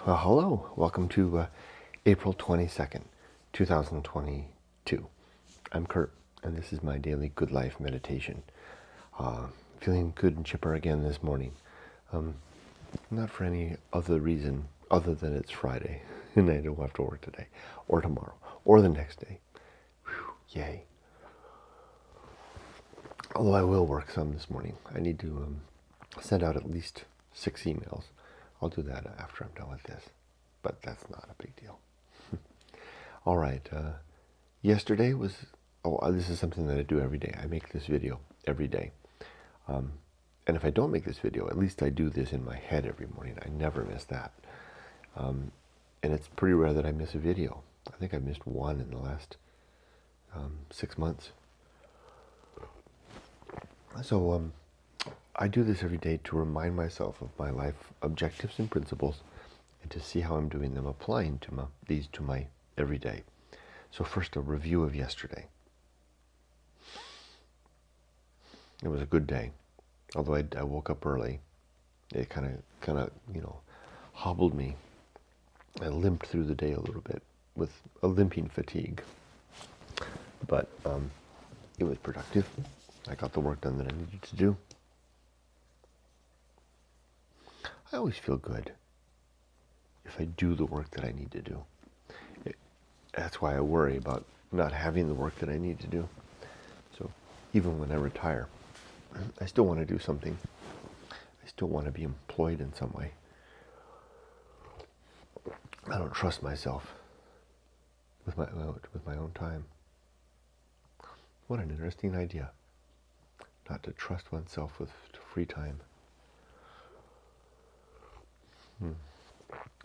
Well, hello. Welcome to April 22nd, 2022. I'm Kurt, and this is my daily Good Life meditation. Feeling good and chipper again this morning. Not for any other reason other than it's Friday, and I don't have to work today, or tomorrow, or the next day. Whew, yay. Although I will work some this morning. I need to send out at least 6 emails. I'll do that after I'm done with this, but that's not a big deal. All right, yesterday was, this is something that I do every day. I make this video every day. And if I don't make this video, at least I do this in my head every morning. I never miss that. And it's pretty rare that I miss a video. I think I missed one in the last 6 months. So I do this every day to remind myself of my life objectives and principles and to see how I'm doing them, applying these to my everyday. So first, a review of yesterday. It was a good day, although I woke up early. It kind of hobbled me. I limped through the day a little bit with a limping fatigue, but it was productive. I got the work done that I needed to do. I always feel good if I do the work that I need to do. That's why I worry about not having the work that I need to do. So even when I retire, I still want to do something. I still want to be employed in some way. I don't trust myself with my own time. What an interesting idea. Not to trust oneself with free time.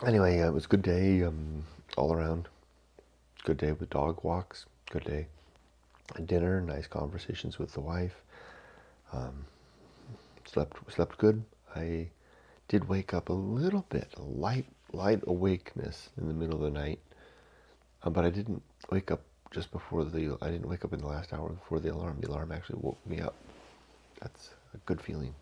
Anyway, it was a good day all around. Good day with dog walks. Good day at dinner. Nice conversations with the wife. Slept good. I did wake up a little bit, a light awakeness in the middle of the night, but I didn't wake up just before I didn't wake up in the last hour before the alarm. The alarm actually woke me up. That's a good feeling.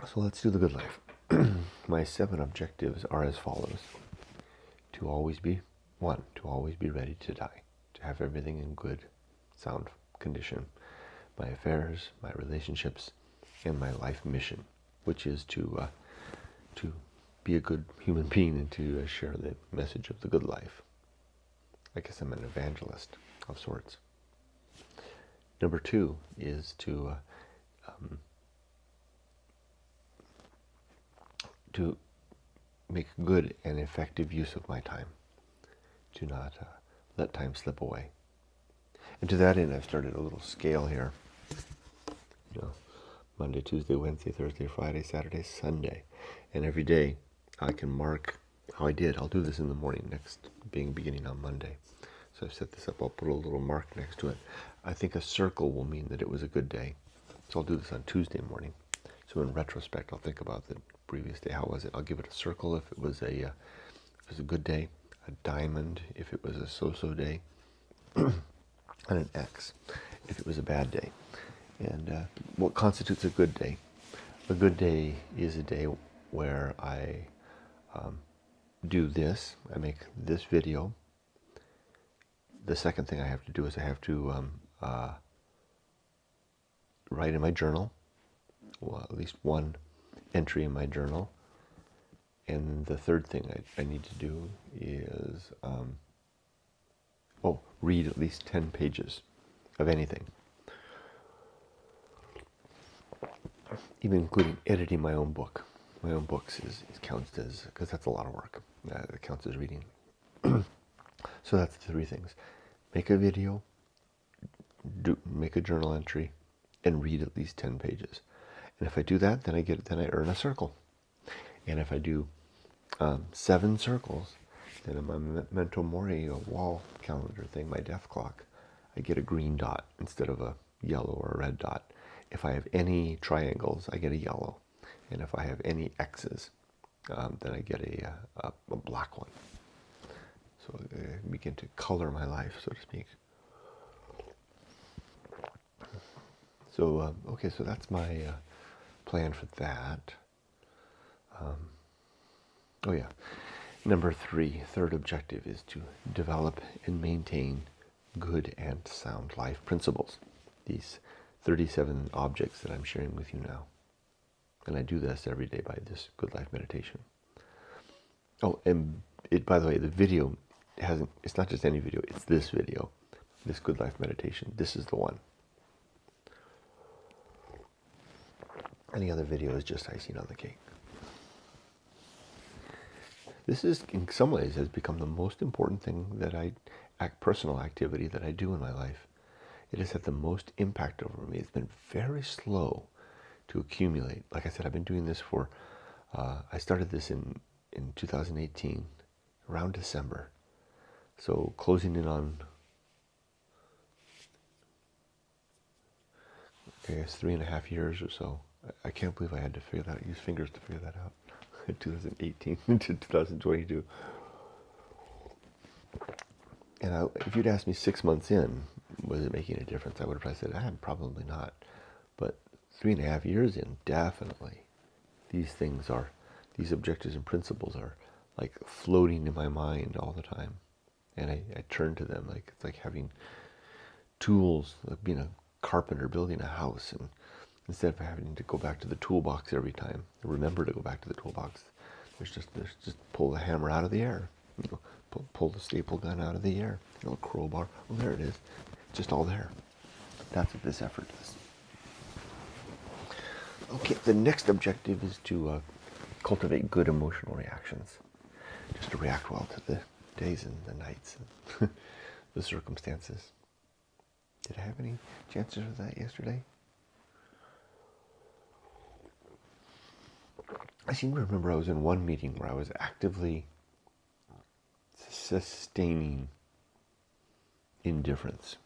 So let's do the good life. My 7 objectives are as follows. To always be ready to die, to have everything in good, sound condition. My affairs, my relationships, and my life mission, which is to be a good human being and to share the message of the good life. I guess I'm an evangelist of sorts. Number 2 is to make good and effective use of my time, to not let time slip away. And to that end, I've started a little scale here. Monday, Tuesday, Wednesday, Thursday, Friday, Saturday, Sunday. And every day I can mark how I did. I'll do this in the morning beginning on Monday. So I've set this up. I'll put a little mark next to it. I think a circle will mean that it was a good day. So I'll do this on Tuesday morning. So in retrospect, I'll think about the previous day. How was it? I'll give it a circle if it was a good day, a diamond if it was a so-so day, and an X if it was a bad day. And what constitutes a good day? A good day is a day where I do this. I make this video. The second thing I have to do is I have to write in my journal. Well, at least one entry in my journal. And the third thing I need to do is read at least 10 pages of anything. Even including editing my own book. My own books counts as, because that's a lot of work. It counts as reading. So that's the 3 things. Make a video, make a journal entry, and read at least 10 pages. And if I do that, then I earn a circle. And if I do 7 circles, then in my Memento Mori, a wall calendar thing, my death clock, I get a green dot instead of a yellow or a red dot. If I have any triangles, I get a yellow. And if I have any X's, then I get a black one. So I begin to color my life, so to speak. So, okay, so that's my plan for that. Oh yeah. Number 3, third objective is to develop and maintain good and sound life principles. These 37 objects that I'm sharing with you now. And I do this every day by this good life meditation. Oh, and by the way, the video it's not just any video, it's this video. This good life meditation. This is the one. Any other video is just icing on the cake. This is, in some ways, has become the most important thing that personal activity that I do in my life. It has had the most impact over me. It's been very slow to accumulate. Like I said, I've been doing this for, I started this in 2018, around December. So closing in on, I guess, 3.5 years or so. I can't believe I had to use fingers to figure that out. 2018 to 2022. And if you'd asked me 6 months in, was it making a difference? I would have probably said, probably not. But 3.5 years in, definitely. These objectives and principles are like floating in my mind all the time. And I turn to them it's like having tools, like being a carpenter building a house, and instead of having to go back to the toolbox every time, remember to go back to the toolbox. There's just pull the hammer out of the air, pull the staple gun out of the air, crowbar. Well, there it is, just all there. That's what this effort is. Okay, the next objective is to cultivate good emotional reactions, just to react well to the days and the nights and the circumstances. Did I have any chances of that yesterday? I seem to remember I was in one meeting where I was actively sustaining indifference.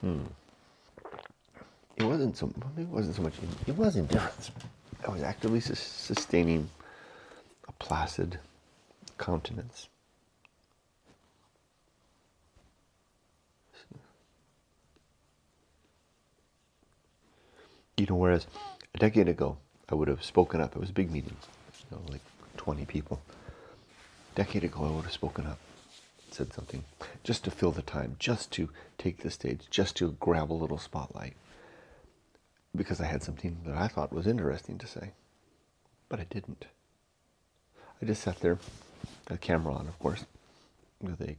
It wasn't so much. It was indifference. I was actively sustaining a placid countenance. Whereas a decade ago, I would have spoken up. It was a big meeting, like 20 people. A decade ago, I would have spoken up, said something, just to fill the time, just to take the stage, just to grab a little spotlight, because I had something that I thought was interesting to say. But I didn't. I just sat there, a camera on, of course, with a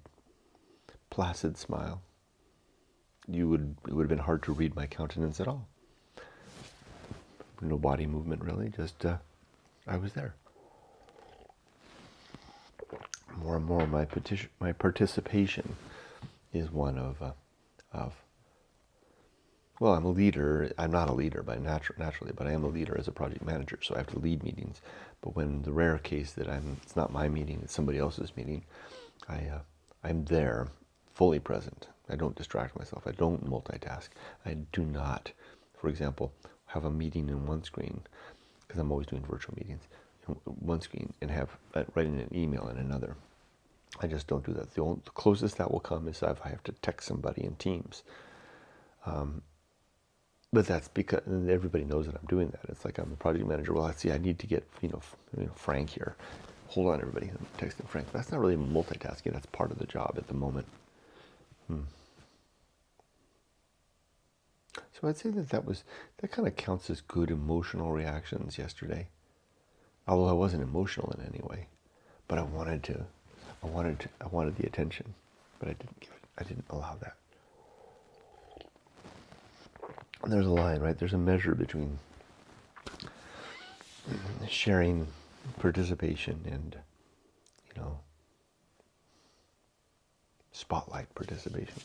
placid smile. It would have been hard to read my countenance at all. No body movement, really, just I was there. More and more, my participation is one of well, I'm a leader. I'm not a leader naturally, but I am a leader as a project manager, so I have to lead meetings. But when the rare case that it's not my meeting, it's somebody else's meeting, I'm there, fully present. I don't distract myself. I don't multitask. I do not, for example, have a meeting in one screen, because I'm always doing virtual meetings, in one screen, and have writing an email in another. I just don't do that. The closest that will come is if I have to text somebody in Teams. But that's because everybody knows that I'm doing that. It's like I'm a project manager. Well, I need to get Frank here. Hold on, everybody. I'm texting Frank. That's not really multitasking. That's part of the job at the moment. So I'd say that kind of counts as good emotional reactions yesterday. Although I wasn't emotional in any way, but I wanted the attention, but I didn't allow that. And there's a line, right? There's a measure between sharing participation and, spotlight participation.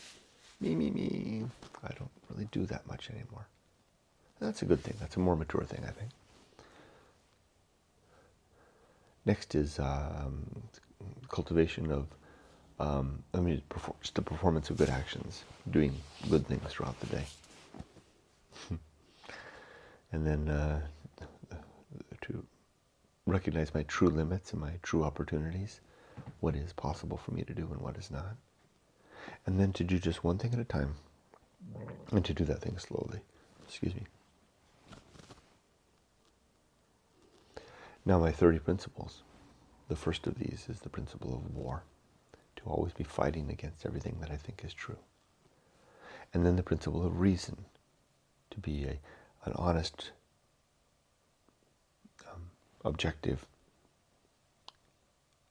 Me. I don't really do that much anymore. That's a good thing. That's a more mature thing, I think. Next is cultivation of, just the performance of good actions, doing good things throughout the day. And then to recognize my true limits and my true opportunities, what is possible for me to do and what is not. And then to do just one thing at a time, and to do that thing slowly. Excuse me. Now my 30 principles. The first of these is the principle of war, to always be fighting against everything that I think is true. And then the principle of reason, to be an honest, objective,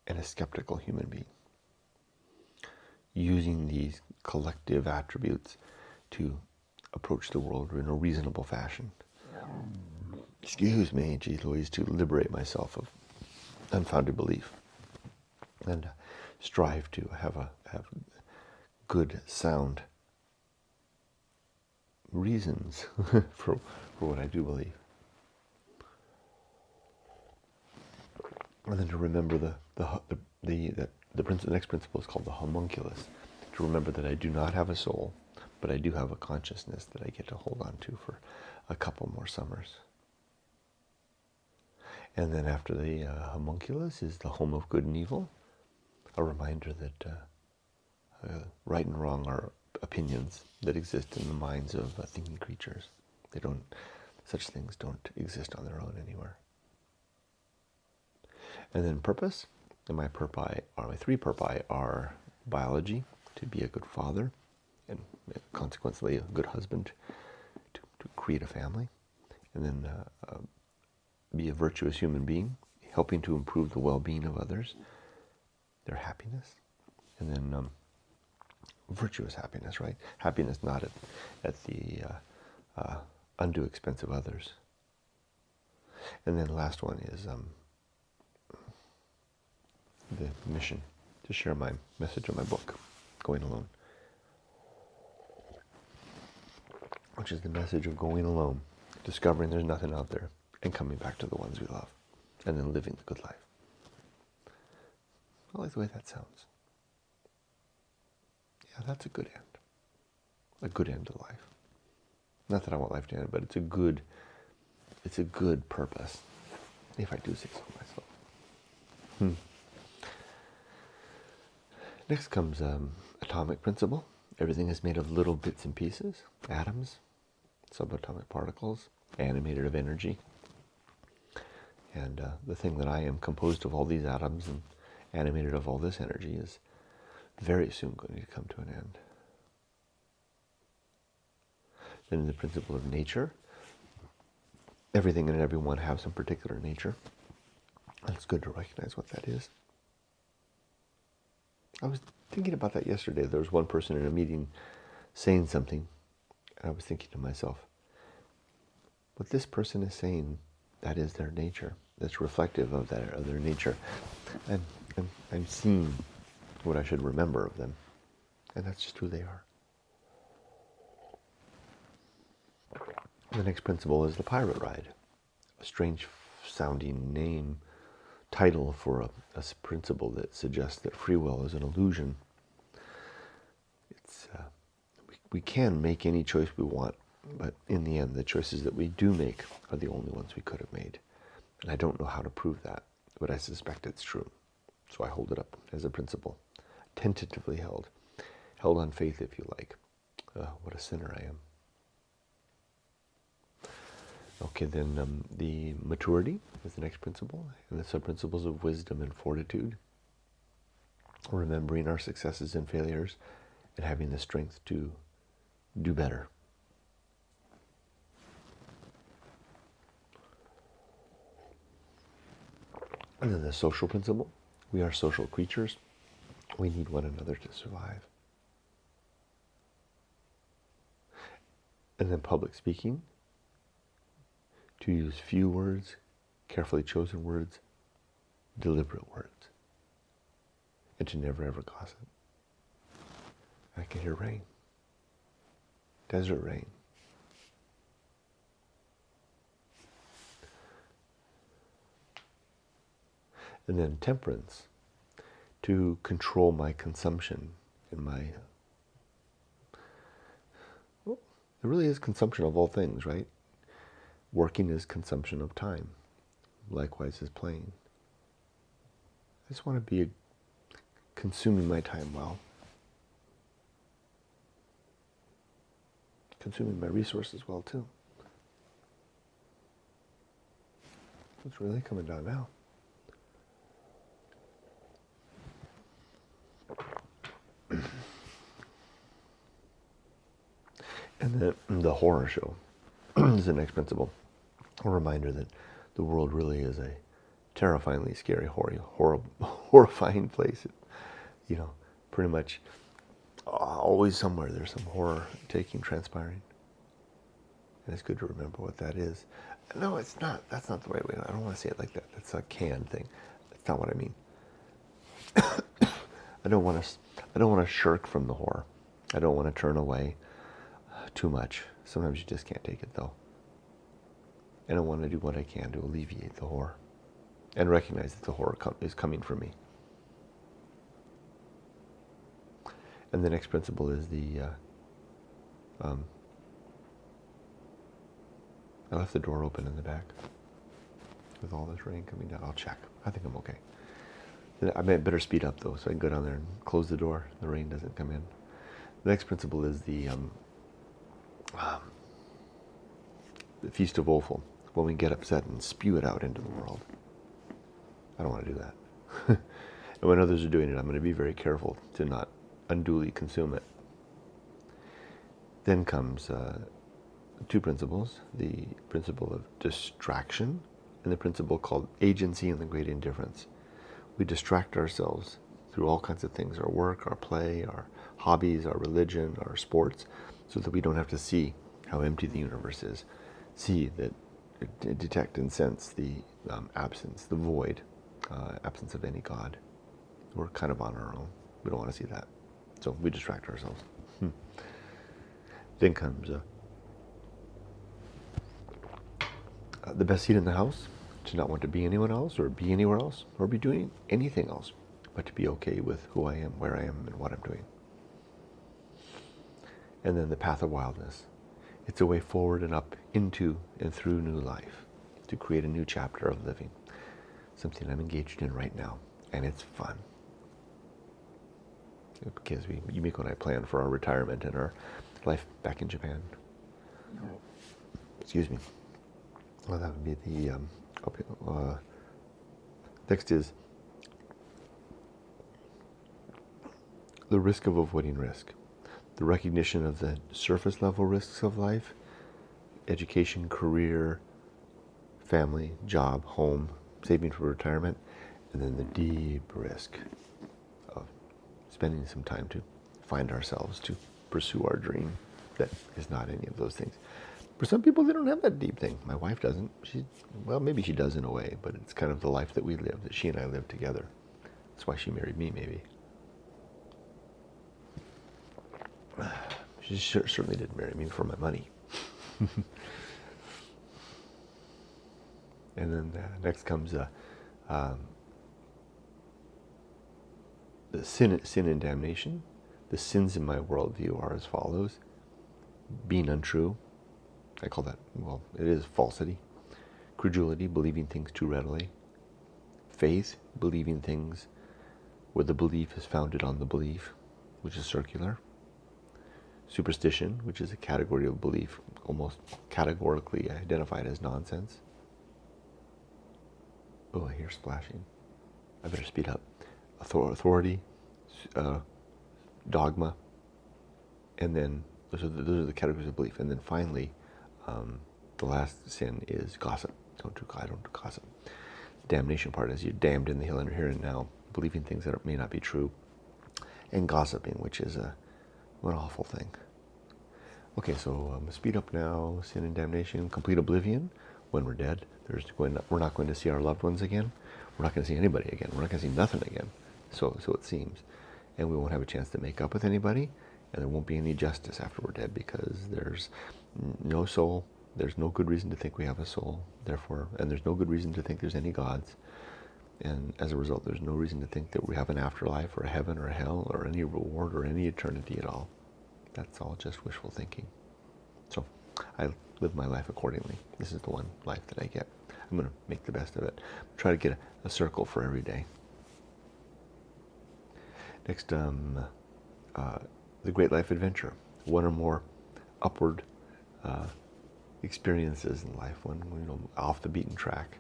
and a skeptical human being, using these collective attributes to approach the world in a reasonable fashion. Excuse me, gee Louise, to liberate myself of unfounded belief and strive to have good, sound reasons for what I do believe. And then to remember the next principle is called the Homunculus. To remember that I do not have a soul, but I do have a consciousness that I get to hold on to for a couple more summers. And then after the Homunculus is the home of good and evil, a reminder that right and wrong are opinions that exist in the minds of thinking creatures. Such things don't exist on their own anywhere. And then purpose, and my three purpose are biology, to be a good father, and consequently a good husband, to create a family, and then be a virtuous human being, helping to improve the well-being of others, their happiness, and then virtuous happiness, right? Happiness not at the undue expense of others. And then the last one is the mission, to share my message of my book, Going Alone, which is the message of going alone, discovering there's nothing out there, and coming back to the ones we love, and then living the good life. I like the way that sounds. Yeah, that's a good end. A good end to life. Not that I want life to end, but it's a good purpose, if I do say so myself. Next comes atomic principle. Everything is made of little bits and pieces, atoms, subatomic particles, animated of energy. And the thing that I am composed of all these atoms and animated of all this energy is very soon going to come to an end. Then in the principle of nature, everything and everyone have some particular nature. And it's good to recognize what that is. I was thinking about that yesterday. There was one person in a meeting saying something, and I was thinking to myself, what this person is saying, that is their nature. That's reflective of their nature. And I'm seeing what I should remember of them. And that's just who they are. The next principle is the pirate ride. A strange sounding title for a principle that suggests that free will is an illusion. We can make any choice we want, but in the end, the choices that we do make are the only ones we could have made. And I don't know how to prove that, but I suspect it's true. So I hold it up as a principle, tentatively held on faith, if you like. What a sinner I am. Okay, then the maturity is the next principle, and the sub-principles of wisdom and fortitude. Remembering our successes and failures, and having the strength to do better. And then the social principle. We are social creatures. We need one another to survive. And then public speaking. To use few words, carefully chosen words, deliberate words. And to never ever gossip. I can hear rain. Desert rain. And then temperance, to control my consumption and there really is consumption of all things, right? Working is consumption of time. Likewise is playing. I just want to be consuming my time well. Consuming my resources well too. It's really coming down now. And the horror show is the next principle. A reminder that the world really is a terrifyingly scary, horrifying place. You know, pretty much always somewhere there's some horror transpiring. And it's good to remember what that is. No, it's not. That's not the right way. I don't want to say it like that. That's a can thing. That's not what I mean. I don't want to shirk from the horror. I don't want to turn away too much. Sometimes you just can't take it, though. And I want to do what I can to alleviate the horror and recognize that the horror is coming from me. And the next principle is I left the door open in the back with all this rain coming down. I'll check. I think I'm okay. I better speed up, though, so I can go down there and close the door. The rain doesn't come in. The next principle is the Feast of Offal, when we get upset and spew it out into the world. I don't want to do that. And when others are doing it, I'm going to be very careful to not unduly consume it. Then comes two principles, the principle of distraction and the principle called agency and the great indifference. We distract ourselves through all kinds of things, our work, our play, our hobbies, our religion, our sports, so that we don't have to see how empty the universe is, see that, detect and sense the absence, the void, absence of any God. We're kind of on our own. We don't want to see that. So we distract ourselves. Then comes the best seat in the house, to not want to be anyone else or be anywhere else or be doing anything else, but to be okay with who I am, where I am, and what I'm doing. And then the Path of Wildness. It's a way forward and up into and through new life, to create a new chapter of living, something I'm engaged in right now, and it's fun. Because Yumiko and I plan for our retirement and our life back in Japan. Excuse me. Well, that would be the next is the risk of avoiding risk. The recognition of the surface level risks of life, education, career, family, job, home, saving for retirement, and then the deep risk of spending some time to find ourselves, to pursue our dream that is not any of those things. For some people, they don't have that deep thing. My wife doesn't. Well, maybe she does in a way, but it's kind of the life that we live, that she and I live together. That's why she married me, maybe. She certainly didn't marry me for my money. And then next comes the sin and damnation. The sins in my worldview are as follows: being untrue. I call that, well, it is falsity. Credulity, believing things too readily. Faith, believing things where the belief is founded on the belief, which is circular. Superstition, which is a category of belief almost categorically identified as nonsense. Oh, I hear splashing. I better speed up. Authority, dogma, and then those are the categories of belief. And then finally, the last sin is gossip. Don't do gossip. The damnation part is you're damned in the hill and here and now, believing things that may not be true, and gossiping, which is an awful thing. Okay, so speed up now. Sin and damnation, complete oblivion. When we're dead, we're not going to see our loved ones again. We're not going to see anybody again. We're not going to see nothing again. So it seems, and we won't have a chance to make up with anybody, and there won't be any justice after we're dead because there's no soul. There's no good reason to think we have a soul. Therefore, and there's no good reason to think there's any gods. And as a result, there's no reason to think that we have an afterlife or a heaven or a hell or any reward or any eternity at all. That's all just wishful thinking. So I live my life accordingly. This is the one life that I get. I'm going to make the best of it. Try to get a circle for every day. Next, the Great Life Adventure. One or more upward experiences in life, one off the beaten track.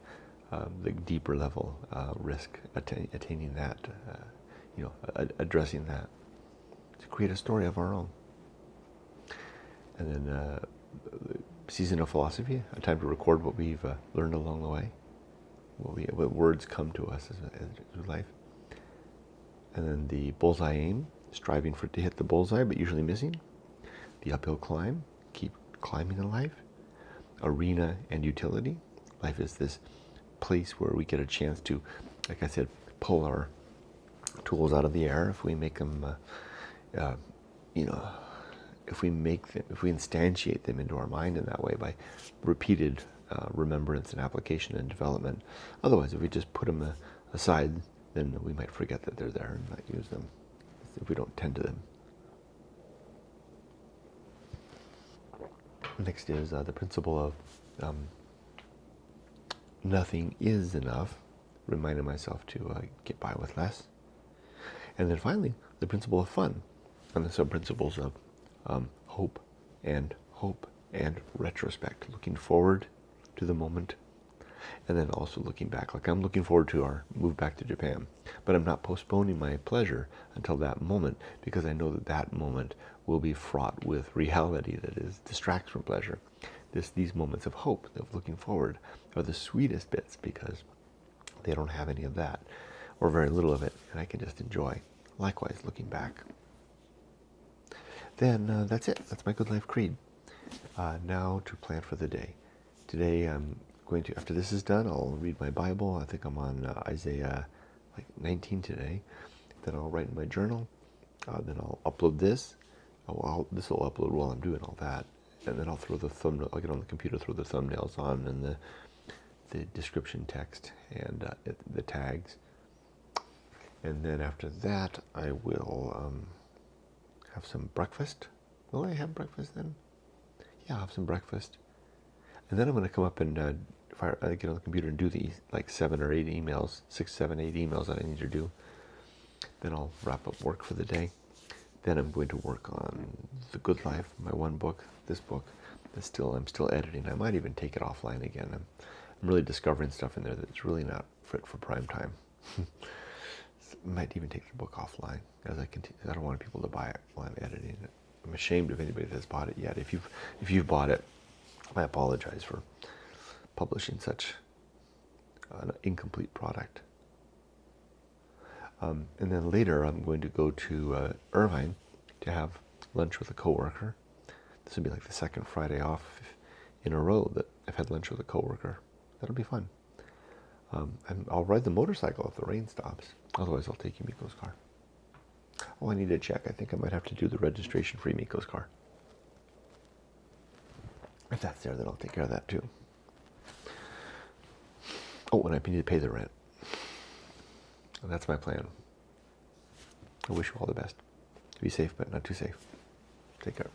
the deeper level risk attaining that, addressing that, to create a story of our own. And then the season of philosophy, a time to record what we've learned along the way, what words come to us as life. And then the bullseye aim, striving to hit the bullseye, but usually missing. The uphill climb, keep climbing in life. Arena and utility. Life is this place where we get a chance to, like I said, pull our tools out of the air if we make them, if we instantiate them into our mind in that way by repeated remembrance and application and development. Otherwise, if we just put them aside, then we might forget that they're there and not use them if we don't tend to them. Next is the principle of nothing is enough, reminding myself to get by with less. And then finally, the principle of fun, and the sub-principles of hope and retrospect, looking forward to the moment, and then also looking back. Like I'm looking forward to our move back to Japan, but I'm not postponing my pleasure until that moment, because I know that that moment will be fraught with reality that distracts from pleasure. These moments of hope, of looking forward, are the sweetest bits because they don't have any of that, or very little of it, and I can just enjoy. Likewise, looking back. Then that's it. That's my good life creed. Now to plan for the day. Today I'm going to, after this is done, I'll read my Bible. I think I'm on Isaiah 19 today. Then I'll write in my journal. Then I'll upload this. This will upload while I'm doing all that. And then I'll throw the thumbnail. I'll get on the computer, throw the thumbnails on, and the description text and the tags. And then after that, I will have some breakfast. Will I have breakfast then? Yeah, I'll have some breakfast. And then I'm going to come up and if I get on the computer and do these 7 or 8 emails, 6, 7, 8 emails that I need to do. Then I'll wrap up work for the day. Then I'm going to work on The Good Life, my one book, this book. I'm still editing. I might even take it offline again. I'm really discovering stuff in there that's really not fit for prime time. I might even take the book offline as I continue. I don't want people to buy it while I'm editing it. I'm ashamed of anybody that's bought it yet. If you've bought it, I apologize for publishing such an incomplete product. And then later I'm going to go to Irvine to have lunch with a coworker. This will be like the second Friday off in a row that I've had lunch with a coworker. That'll be fun. And I'll ride the motorcycle if the rain stops. Otherwise, I'll take Yumiko's car. Oh, I need to check. I think I might have to do the registration for Yumiko's car. If that's there, then I'll take care of that too. Oh, and I need to pay the rent. And that's my plan. I wish you all the best. Be safe, but not too safe. Take care.